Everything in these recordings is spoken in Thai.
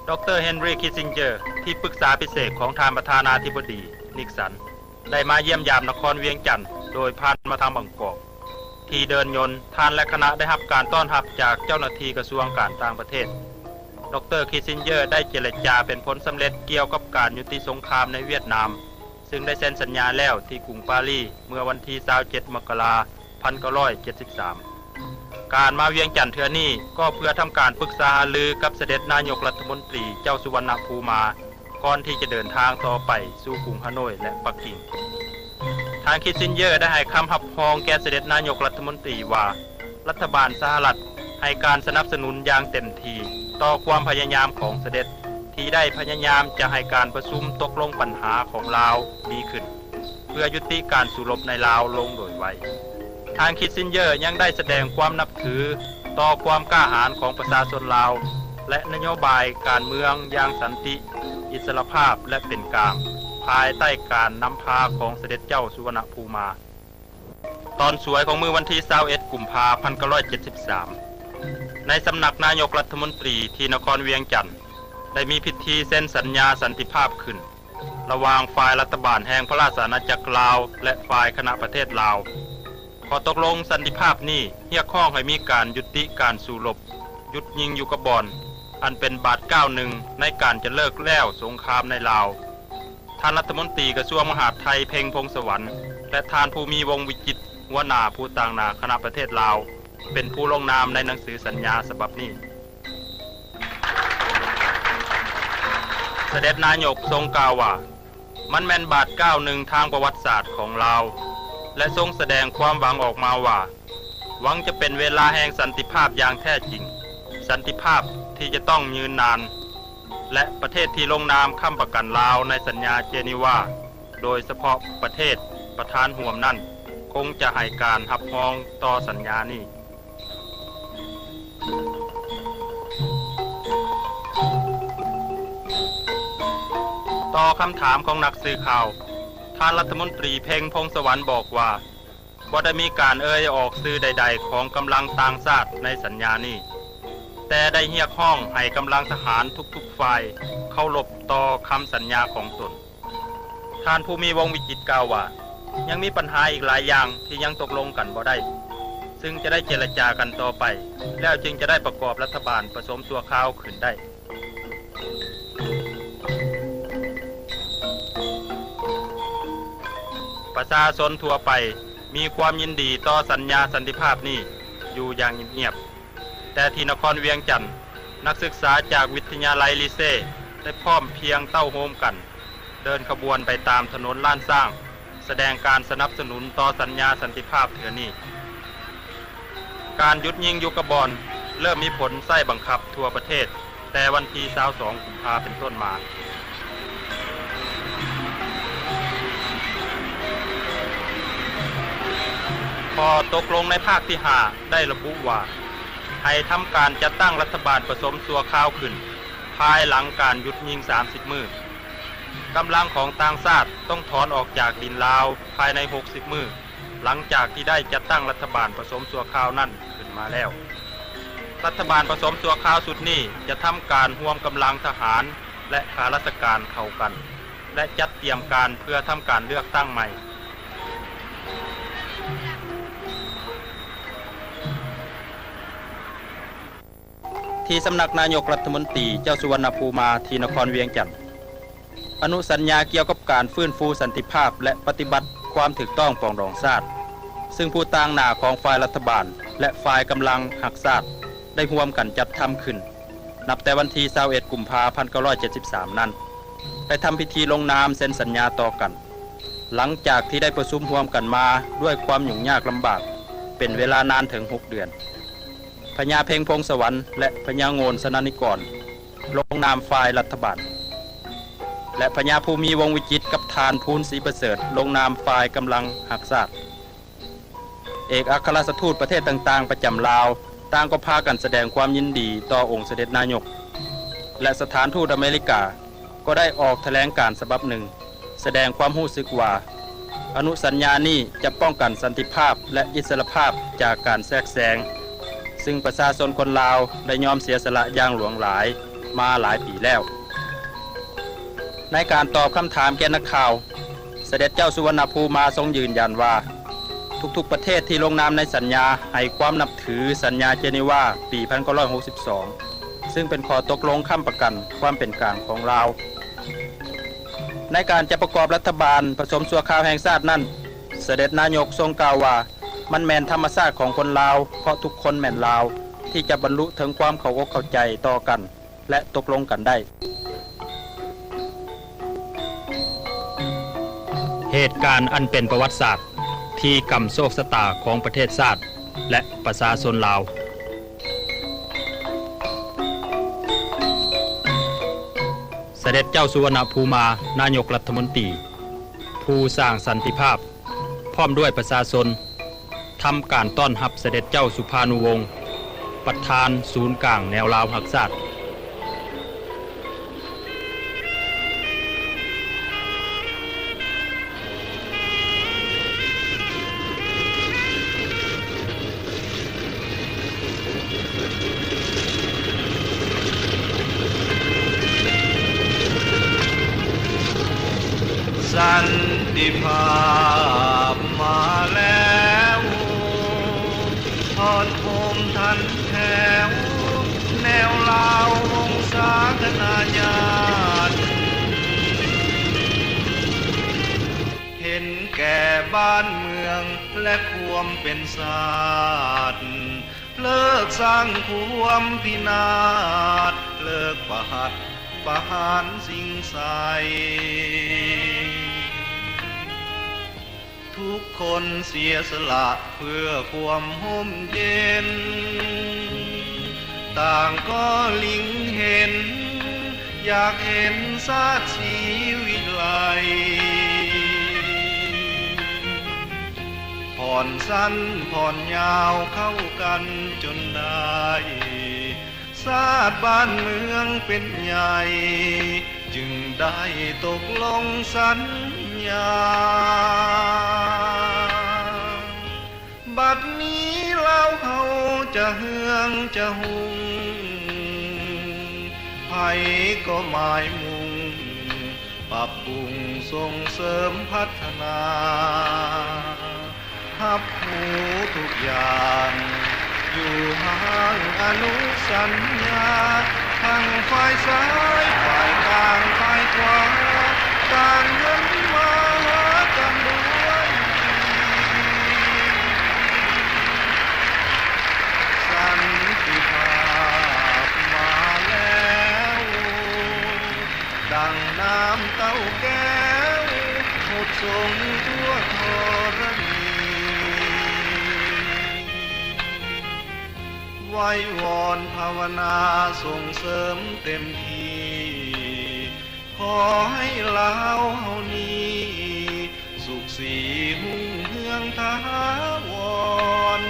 ดร. เฮนรี่ คิสซิงเจอร์ที่ปรึกษาพิเศษของทางประธานาธิบดีนิกสันได้มาเยี่ยมยามนครเวียงจันทน์โดยผ่านมาทางบางกอกที่เดินยนต์ท่านและคณะได้รับการต้อนรับจากเจ้าหน้าที่กระทรวงการต่างประเทศดร. คิสซิงเจอร์ได้เจรจาเป็นผลสำเร็จเกี่ยวกับการยุติสงครามในเวียดนามซึ่งได้เซ็นสัญญาแล้วที่กรุงปารีสเมื่อวันที่27 มกราคม 1973การมาเวียงจันทน์เทื่อนี้ก็เพื่อทำการปรึกษาหารือกับเสด็จนายกรัฐมนตรีเจ้าสุวรรณภูมิก่อนที่จะเดินทางต่อไปสู่กรุงฮานอยและปักกิ่งทางคิสซินเจอร์ได้ให้คำรับรองแก่เสด็จนายกรัฐมนตรีว่ารัฐบาลสหรัฐให้การสนับสนุนอย่างเต็มที่ต่อความพยายามของเสด็จที่ได้พยายามจะให้การประชุมตกลงปัญหาของลาวดีขึ้นเพื่อยุติการสู้รบในลาวลงโดยไวทางคิสซินเจอร์ยังได้แสดงความนับถือต่อความกล้าหาญของประชาชนลาวและนโยบายการเมืองอย่างสันติอิสรภาพและเป็นกลางภายใต้การนำพาของเสด็จเจ้าสุวรรณภูมิตอนสวยของมือวันที่21 กุมภาพันธ์ 1973ในสำนักนายกรัฐมนตรีที่นครเวียงจันทน์ได้มีพิธีเซ็นสัญญาสันติภาพขึ้นระหว่างฝ่ายรัฐบาลแห่งพระราชอาณาจักรลาวและฝ่ายคณะประเทศลาวขอตกลงสันติภาพนี้เรียกร้องให้มีการยุติการสู้รบหยุดยิงอยู่กระบอนอันเป็นบาทก้าวหนึ่งในการจะเลิกแล้วสงครามในลาวท่านรัฐมนตรีกระทรวงมหาดไทยเพ็งพงษ์สวรรค์และท่านภูมิวงศ์วิจิตรหัวหน้าผู้ต่างนาคณะประเทศลาวเป็นผู้ลงนามในหนังสือสัญญาฉบับนี้เสด็จนายกทรงกล่าวว่ามันแม่นบาทก้าวหนึ่งทางประวัติศาสตร์ของลาวและทรงแสดงความหวังออกมาว่าหวังจะเป็นเวลาแห่งสันติภาพอย่างแท้จริงสันติภาพที่จะต้องยืนนานและประเทศที่ลงนามค้ำประกันลาวในสัญญาเจนีวาโดยเฉพาะประเทศประธานห่วมนั่นคงจะให้การรับรองต่อสัญญานี้ต่อคำถามของนักสื่อข่าวท่านรัฐมนตรีเพ็งพงษ์สวรรค์บอกว่าบ่ได้มีการเอ่ยออกสื่อใดๆของกำลังต่างชาติในสัญญานี้แต่ได้เรียกร้องให้กำลังทหารทุกๆฝ่ายเคารพต่อคำสัญญาของตนท่านภูมิวงศ์วิจิตรกล่าวว่ายังมีปัญหาอีกหลายอย่างที่ยังตกลงกันบ่ได้ซึ่งจะได้เจรจากันต่อไปแล้วจึงจะได้ประกอบรัฐบาลผสมชั่วคราวขึ้นได้ประชาชนทั่วไปมีความยินดีต่อสัญญาสันติภาพนี้อยู่อย่างเงียบๆแต่ที่นครเวียงจันทน์นักศึกษาจากวิทยาลัยลิเซ่ได้พร้อมเพียงเต้าโฮมกันเดินขบวนไปตามถนนล้านสร้างแสดงการสนับสนุนต่อสัญญาสันติภาพเถื่อนี้การหยุดยิงอยู่กระบอนเริ่มมีผลใช้บังคับทั่วประเทศแต่วันที่22 กุมภาพันธ์เป็นต้นมาพอตกลงในภาคที่5ได้ระบุว่าให้ทำการจัดตั้งรัฐบาลผสมชั่วคราวขึ้นภายหลังการหยุดยิง30 มื้อกำลังของต่างชาติต้องถอนออกจากดินลาวภายใน60 มื้อหลังจากที่ได้จัดตั้งรัฐบาลผสมชั่วคราวนั่นขึ้นมาแล้วรัฐบาลผสมชั่วคราวสุดนี้จะทำการร่วมกำลังทหารและข้าราชการเข้ากันและจัดเตรียมการเพื่อทำการเลือกตั้งใหม่ที่สำนักนายกรัฐมนตรีเจ้าสุวรรณภูมิที่นครเวียงจันทน์อนุสัญญาเกี่ยวกับการฟื้นฟูสันติภาพและปฏิบัติความถูกต้องปรองดองชาติซึ่งผู้ต่างหน้าของฝ่ายรัฐบาลและฝ่ายกำลังหักชาติได้ร่วมกันจัดทำขึ้นนับแต่วันที่21 กุมภาพันธ์ 1973นั้นได้ทำพิธีลงนามเซ็นสัญญาต่อกันหลังจากที่ได้ประชุมร่วมกันมาด้วยความยุ่งยากลำบากเป็นเวลานานถึง6 เดือนพญาเพ็งพงษ์สวรรค์และพญาโงนสนานิกรลงนามฝ่ายรัฐบาลและพญาภูมิวงศ์วิจิตรกับทานพูนศรีประเสริฐลงนามฝ่ายกำลังหักชาติเอกอัครราชทูตประเทศต่างๆประจำลาวต่างก็พากันแสดงความยินดีต่อองค์เสด็จนายกและสถานทูตอเมริกาก็ได้ออกแถลงการฉบับหนึ่งแสดงความรู้สึกว่าอนุสัญญานี้จะป้องกันสันติภาพและอิสรภาพจากการแทรกแซงซึ่งประชาชนคนลาวได้ยอมเสียสละอย่างหลวงหลาย มาหลายปีแล้วในการตอบคำถามแก่นักข่าวเสด็จเจ้าสุวรรณภูมิทรงยืนยันว่าทุกๆประเทศที่ลงนามในสัญญาให้ความนับถือสัญญาเจนีวาปี 1962 ซึ่งเป็นข้อตกลงค้ำประกันความเป็นกลางของลาวในการจะประกอบรัฐบาลผสมชั่วคราวแห่งชาตินั้นเสด็จนายกทรงกล่าวว่ามันแม่นธรรมชาติของคนลาวเพราะทุกคนแม่นลาวที่จะบรรลุถึงความเข้าอกเข้าใจต่อกันและตกลงกันได้เหตุการณ์อันเป็นประวัติศาสตร์ที่กำโชคชะตาของประเทศชาติและประชาชนลาวเสด็จเจ้าสุวรรณภูมินายกรัฐมนตรีผู้สร้างสันติภาพพร้อมด้วยประชาชนทำการต้อนรับเสด็จเจ้าสุภานุวงศ์ประธานศูนย์กลางแนวลาวรักชาติสันติภาพมาแล้วทอดโคมทันแถวแนวลาววงศาคณาญาติเห็นแก่บ้านเมืองและความเป็นศาสตร์เลิกสร้างความพินาศเลิกประหัตประหารสิ่งใสทุกคนเสียสละเพื่อความห่มเย็นต่างก็ลิงเห็นอยากเห็นชาติศรีวิไลผ่อนสั้นผ่อนยาวเข้ากันจนได้ชาติบ้านเมืองเป็นใหญ่จึงได้ตกลงสัญญาบัดนี้เล่าเขาจะเฮืองจะหุงไผก็หมายมุ่งปรับปรุงส่งเสริมพัฒนาหับหูทุกอย่างอยู่ห่างอนุสัญญาทั้งฝ่ายซ้ายฝ่ายกลางฝ่ายขวาต่างหันมาหากันด้วยสันติภาพมาแล้วดังน้ำเต้าแก้วหดส่งทั่วธรณีไว้วอนภาวนาส่งเสริมเต็มที่ขอให้ลาวเฮานี้สุขสีหุ่งเฮืองถาวร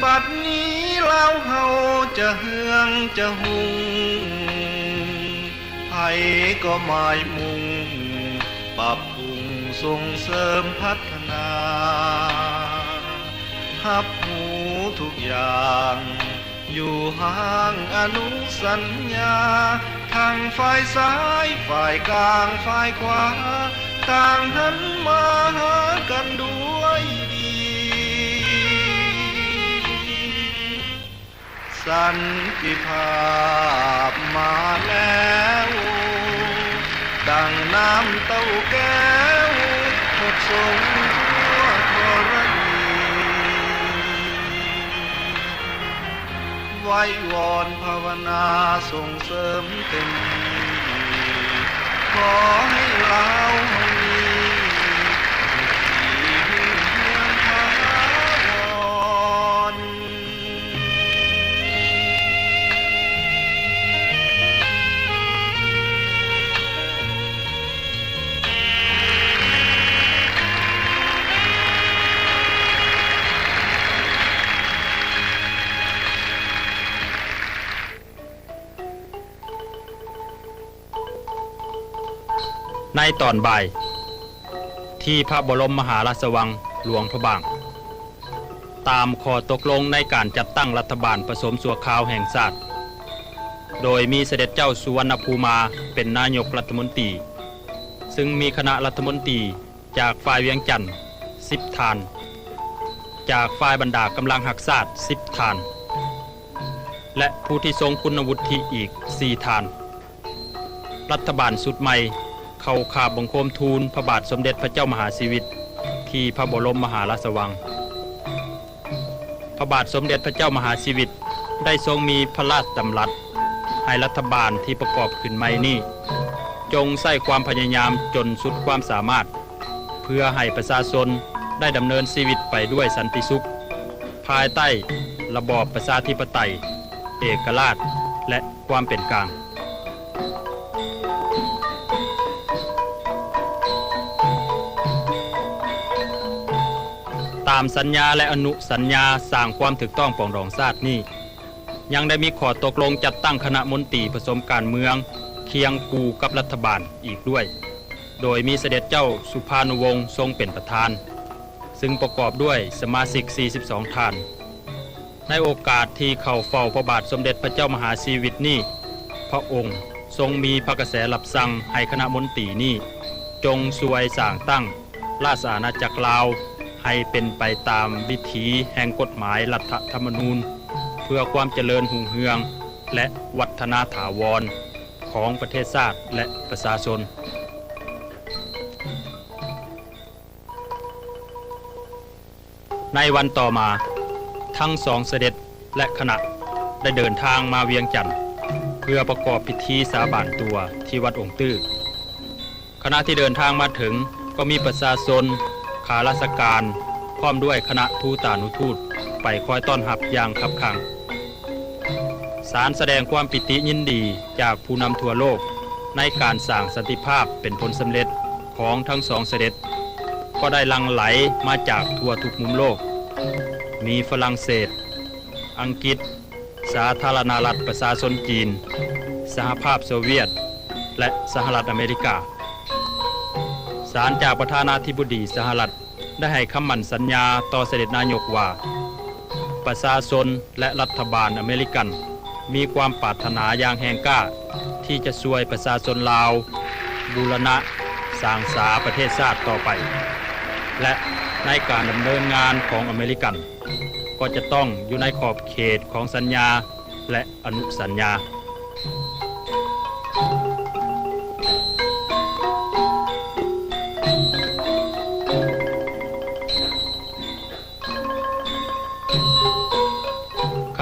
บัดนี้เล่าเฮาจะเฮืองจะหุงไผก็หมายมุ่งปรับปรุงส่งเสริมพัฒนาหับหูทุกอย่างอยู่ห่างอนุสัญญาทางฝ่ายซ้ายฝ่ายกลางฝ่ายขวาต่างหันมาหากันด้วยดีสันติภาพมาแล้วดังน้ำเต้าแก้วหดส่งทั่วธรณีไว้วอนภาวนาส่งเสริมเต็มที่ขอให้ลาวเฮานี้สุขีหุ่งเฮืองถาวร ในตอนบ่ายที่พระบรมมหาราชวังหลวงพระบางตามข้อตกลงในการจัดตั้งรัฐบาลผสมชั่วคราวแห่งชาติโดยมีเสด็จเจ้าสุวรรณภูมิเป็นนายกรัฐมนตรีซึ่งมีคณะรัฐมนตรีจากฝ่ายเวียงจันทน์10 ท่านจากฝ่ายบรรดากำลังหักษา10 ท่านและผู้ที่ทรงคุณวุฒิอีก4 ท่านรัฐบาลสุดใหม่เข้าคาบบังคมทูลพระบาทสมเด็จพระเจ้ามหาชีวิตที่พระบรมมหาราชวังพระบาทสมเด็จพระเจ้ามหาชีวิตได้ทรงมีพระราชดำรัสให้รัฐบาลที่ประกอบขึ้นใหม่นี้จงใส่ความพยายามจนสุดความสามารถเพื่อให้ประชาชนได้ดำเนินชีวิตไปด้วยสันติสุขภายใต้ระบอบประชาธิปไตยเอกราชและความเป็นกลางตามสัญญาและอนุสัญญาสร้างความถูกต้องปรองดองชาตินี้ยังได้มีข้อตกลงจัดตั้งคณะมนตรีผสมการเมืองเคียงคู่กับรัฐบาลอีกด้วยโดยมีเสด็จเจ้าสุภานุวงศ์ทรงเป็นประธานซึ่งประกอบด้วยสมาชิก42 ท่านในโอกาสที่เข้าเฝ้าพระบาทสมเด็จพระเจ้ามหาชีวิตนี้พระองค์ทรงมีพระกระแสรับสั่งให้คณะมนตรีนี้จงช่วยสร้างตั้งราชอาณาจักรลาวให้เป็นไปตามวิถีแห่งกฎหมายรัฐธรรมนูญเพื่อความเจริญรุ่งเรืองและวัฒนาถาวรของประเทศชาติและประชาชนในวันต่อมาทั้ง2เสด็จและคณะได้เดินทางมาเวียงจันทน์เพื่อประกอบพิธีสาบานตัวที่วัดองค์ตื้อคณะที่เดินทางมาถึงก็มีประชาชนข้าราชการพร้อมด้วยคณะทูตานุทูตไปคอยต้อนรับอย่างคับคั่งสารแสดงความปิติยินดีจากผู้นำทั่วโลกในการสร้างสันติภาพเป็นผลสำเร็จของทั้ง2เสด็จก็ได้หลั่งไหลมาจากทั่วทุกมุมโลกมีฝรั่งเศสอังกฤษสาธารณรัฐประชาชนจีนสหภาพโซเวียตและสหรัฐอเมริกาศาลจากประธานาธิบดีสหรัฐได้ให้คำมั่นสัญญาต่อเสด็จนายกว่าประชาชนและรัฐบาลอเมริกันมีความปรารถนาอย่างแห่งกล้าที่จะช่วยประชาชนลาวบูรณะสร้างสาประเทศชาติต่อไปและในการดำเนินงานของอเมริกันก็จะต้องอยู่ในขอบเขตของสัญญาและอนุสัญญา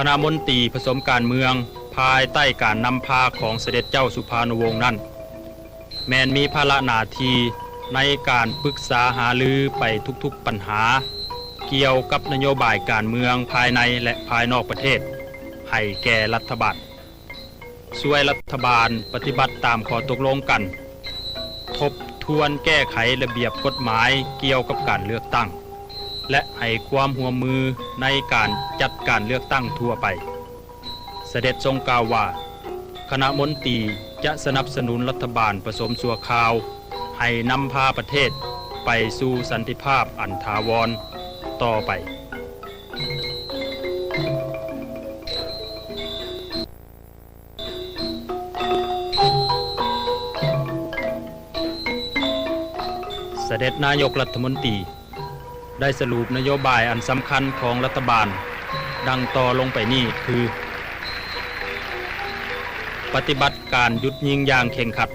คณะมนตรีผสมการเมืองภายใต้การนำพาของเสด็จเจ้าสุภานุวงศ์นั้นแม้นมีภาระหน้าที่ในการปรึกษาหารือไปทุกๆปัญหาเกี่ยวกับนโยบายการเมืองภายในและภายนอกประเทศให้แก่รัฐบาลช่วยรัฐบาลปฏิบัติตามข้อตกลงกันทบทวนแก้ไขระเบียบกฎหมายเกี่ยวกับการเลือกตั้งและให้ความร่วมมือในการจัดการเลือกตั้งทั่วไปเสด็จทรงกล่าวว่าคณะมนตรีจะสนับสนุนรัฐบาลผสมชั่วคราวให้นำพาประเทศไปสู่สันติภาพอันถาวรต่อไปเสด็จนายกรัฐมนตรีได้สรุปนโยบายอันสำคัญของรัฐบาลดังต่อลงไปนี้คือปฏิบัติการหยุดยิงอย่างเข่งขัด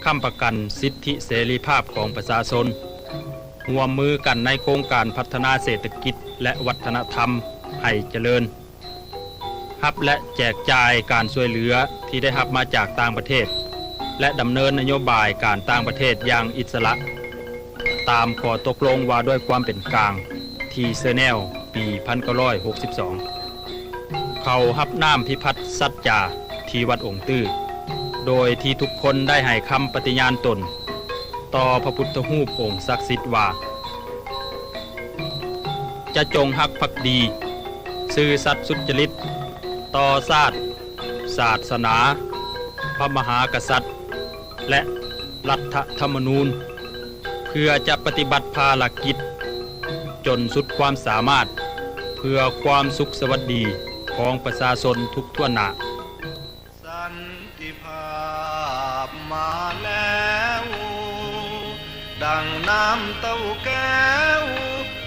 ค้ำประกันสิทธิเสรีภาพของประชาชนร่วมมือกันในโครงการพัฒนาเศรษฐกิจและวัฒนธรรมให้เจริญรับและแจกจ่ายการช่วยเหลือที่ได้รับมาจากต่างประเทศและดำเนินนโยบายการต่างประเทศอย่างอิสระตามข้อตกลงว่าด้วยความเป็นกลางที่เซเนลปี1962เขารับน้ำพิพัฒน์สัจจาที่วัดองค์ตื้อโดยที่ทุกคนได้ให้คำปฏิญาณตนต่อพระพุทธรูปองค์ศักดิ์สิทธิ์ว่าจะจงฮักภักดีซื่อสัตย์สุจริตต่อชาติศาสนาพระมหากษัตริย์และ รัฐธรรมนูญเพื่อจะปฏิบัติภารกิจจนสุดความสามารถเพื่อความสุขสวัสดีของประชาชนทุกทั่วหน้าสันติภาพมาแล้วดังน้ำเต้าแก้ว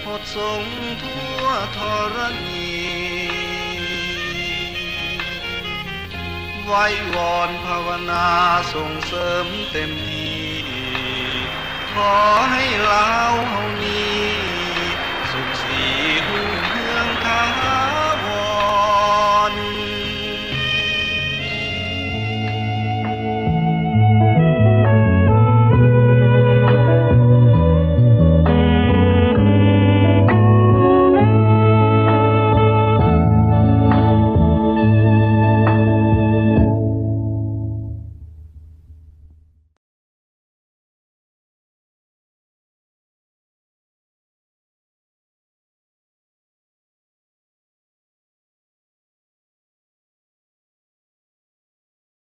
หดส่งทั่วธรณีไว้วอนภาวนาส่งเสริมเต็มที่ขอให้ลาวเฮานี้